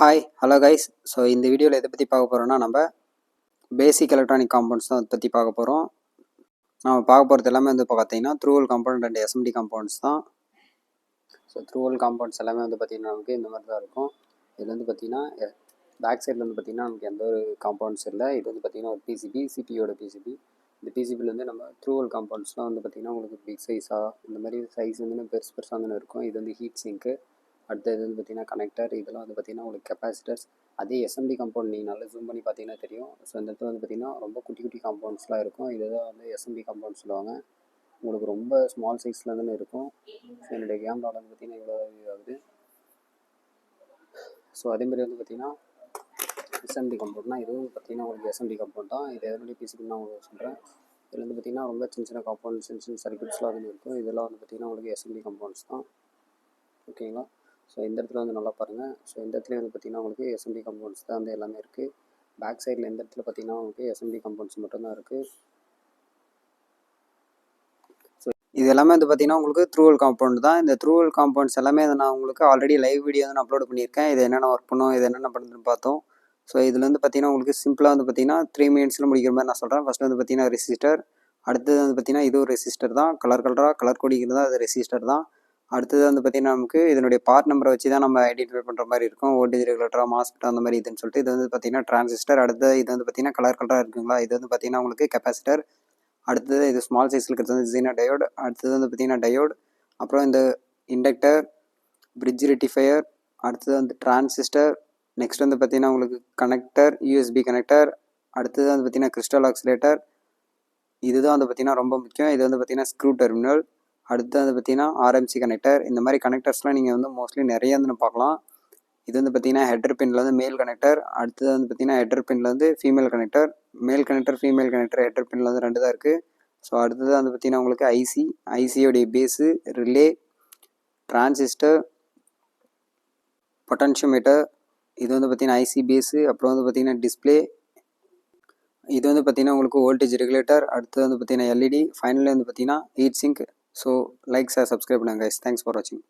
Hi hello guys. So இந்த வீடியோவில் எதை பற்றி பார்க்க போகிறோம்னா, நம்ம பேசிக் எலக்ட்ரானிக் காம்பவுண்ட்ஸ் தான் அதை பற்றி பார்க்க போகிறோம். நம்ம பார்க்க போகிறது எல்லாமே வந்து இப்போ பார்த்தீங்கன்னா த்ரூவல் காம்பவுண்ட் அண்ட் எஸ்எம்டி காம்பவுண்ட்ஸ் தான். ஸோ த்ரூவல் காம்பவுண்ட்ஸ் எல்லாமே வந்து பார்த்திங்கன்னா நமக்கு இந்த மாதிரி தான் இருக்கும். இதில் வந்து பார்த்திங்கன்னா பேக் சைடில் வந்து பார்த்திங்கன்னா நமக்கு எந்த ஒரு காம்பவுண்ட்ஸ் இல்லை. இது வந்து பார்த்திங்கன்னா ஒரு பிசிபி, சிபியோட பிசிபி. இந்த பிசிபியில் வந்து நம்ம த்ரூவல் காம்பவுண்ட்ஸ்லாம் வந்து பார்த்திங்கன்னா உங்களுக்கு பிக் சைஸாக இந்த மாதிரி சைஸ் வந்து பெருசாக வந்து இருக்கும். இது வந்து ஹீட் சிங்க்கு. அடுத்தது வந்து பார்த்திங்கன்னா கனெக்டர். இதெல்லாம் வந்து பார்த்திங்கன்னா உங்களுக்கு கெப்பாசிட்டர்ஸ். அதே எஸ்எம்டி காம்பவுண்ட் நீங்கள் நல்லா ஜூம் பண்ணி பார்த்தீங்கன்னா தெரியும். ஸோ இந்த இடத்துல வந்து பார்த்திங்கன்னா ரொம்ப குட்டி குட்டி காம்பவுண்ட்ஸ்லாம் இருக்கும். இதுதான் வந்து எஸ்எம்டி காம்பவுண்ட் சொல்லுவாங்க. உங்களுக்கு ரொம்ப ஸ்மால் சைஸில் தானே இருக்கும். ஸோ என்னுடைய கேமராவில் வந்து பார்த்திங்கன்னா இவ்வளோ ஆகுது. ஸோ அதேமாதிரி வந்து பார்த்திங்கன்னா எஸ்எம்டி காம்பவுண்ட்னா இதுவும் பார்த்திங்கன்னா உங்களுக்கு எஸ்எம்டி காம்பவுண்ட் தான். இது எதனுடைய பிசிபின்னு நான் உங்களுக்கு சொல்கிறேன். இதில் வந்து பார்த்திங்கன்னா ரொம்ப சின்ன சின்ன காம்பவுண்ட், சின்ன சின்ன சர்க்யூட்ஸ்லாம் வந்து இருக்கும். இதெல்லாம் வந்து பார்த்திங்கன்னா உங்களுக்கு எஸ்எம்டி காம்பவுண்ட்ஸ் தான். ஓகேங்களா? ஸோ இந்த இடத்துல வந்து நல்லா பாருங்கள். ஸோ இந்த இடத்துல வந்து பார்த்திங்கன்னா உங்களுக்கு எஸ்எம்டி காம்பவுண்ட்ஸ் தான் வந்து எல்லாமே இருக்குது. பேக் சைடில் இந்த இடத்துல பார்த்திங்கன்னா உங்களுக்கு எஸ்எம்டி காம்பவுண்ட்ஸ் மட்டும்தான் இருக்குது. ஸோ இது எல்லாமே வந்து பார்த்திங்கன்னா உங்களுக்கு த்ரூவல் காம்பவுண்ட் தான். இந்த த்ரூவல் காம்பவுண்ட்ஸ் எல்லாமே நான் உங்களுக்கு ஆல்ரெடி லைவ் வீடியோ வந்து அப்லோட் பண்ணியிருக்கேன். இது என்னென்ன ஒர்க் பண்ணும், இது என்னென்ன பண்ணுறதுன்னு பார்த்தோம். ஸோ இதில் வந்து பார்த்திங்கன்னா உங்களுக்கு சிம்பிளாக வந்து பார்த்திங்கன்னா 3 மினிட்ஸில் முடிக்கிற மாதிரி நான் சொல்கிறேன். ஃபஸ்ட்டு வந்து பார்த்திங்கன்னா ரெசிஸ்டர். அடுத்தது வந்து பார்த்திங்கன்னா இது ஒரு ரெசிஸ்டர் தான். கலர் கொடிக்கிறது தான் அது ரெசிஸ்டர் தான். அடுத்தது வந்து பார்த்திங்கன்னா நமக்கு இதனுடைய பார்ட் நம்பரை வச்சு தான் நம்ம ஐடென்டிஃபை பண்ணுற மாதிரி இருக்கும். வோல்டேஜ் ரெகுலேட்டரா, மாஸ்ஃபெட் அந்த மாதிரி இதுன்னு சொல்லிட்டு. இது வந்து பார்த்திங்கன்னா டிரான்சிஸ்டர். அடுத்தது இது வந்து பார்த்திங்கன்னா கலராக இருக்குங்களா, இது வந்து பார்த்திங்கன்னா உங்களுக்கு கெப்பாசிட்டர். அடுத்தது இது ஸ்மால் சைஸில் இருக்கிறது வந்து ஜீனா டயோடு. அடுத்தது வந்து பார்த்திங்கன்னா டயோடு. அப்புறம் இந்த இண்டக்டர், பிரிட்ஜ் ரெட்டிஃபையர். அடுத்தது வந்து டிரான்சிஸ்டர். நெக்ஸ்ட் வந்து பார்த்திங்கன்னா உங்களுக்கு கனெக்டர், யூஎஸ்பி கனெக்டர். அடுத்தது வந்து பார்த்திங்கன்னா கிறிஸ்டல் ஆக்சிலேட்டர். இதுதான் வந்து பார்த்திங்கன்னா ரொம்ப முக்கியம். இது வந்து பார்த்திங்கன்னா ஸ்க்ரூ டெர்மினல். அடுத்து வந்து பார்த்திங்கன்னா ஆர்எம்சி கனெக்டர். இந்த மாதிரி கனெக்டர்ஸ்லாம் நீங்கள் வந்து மோஸ்ட்லி நிறைய வந்து பார்க்கலாம். இது வந்து பார்த்திங்கன்னா ஹெட்டர் பின்னில் வந்து மேல் கனெக்டர். அடுத்தது வந்து பார்த்திங்கன்னா ஹெட்டர் பின்னில் வந்து ஃபீமேல் கனெக்டர். மேல் கனெக்டர், ஃபீமேல் கனெக்டர், ஹெட்டர் பின்னில் வந்து 2 தான் இருக்குது. ஸோ அடுத்தது வந்து பார்த்திங்கன்னா உங்களுக்கு ஐசியோடைய பேஸு, ரிலே, டிரான்சிஸ்டர், பொட்டன்ஷியோமீட்டர். இது வந்து பார்த்திங்கன்னா ஐசி பேஸு. அப்புறம் வந்து பார்த்திங்கன்னா டிஸ்பிளே. இது வந்து பார்த்திங்கன்னா உங்களுக்கு வோல்டேஜ் ரெகுலேட்டர். அடுத்தது வந்து பார்த்திங்கன்னா எல்இடி. ஃபைனலி வந்து பார்த்திங்கன்னா heat sink. So like, share, subscribe பண்ணுங்கள் கைஸ். தேங்க்ஸ் ஃபார் வாட்சிங்.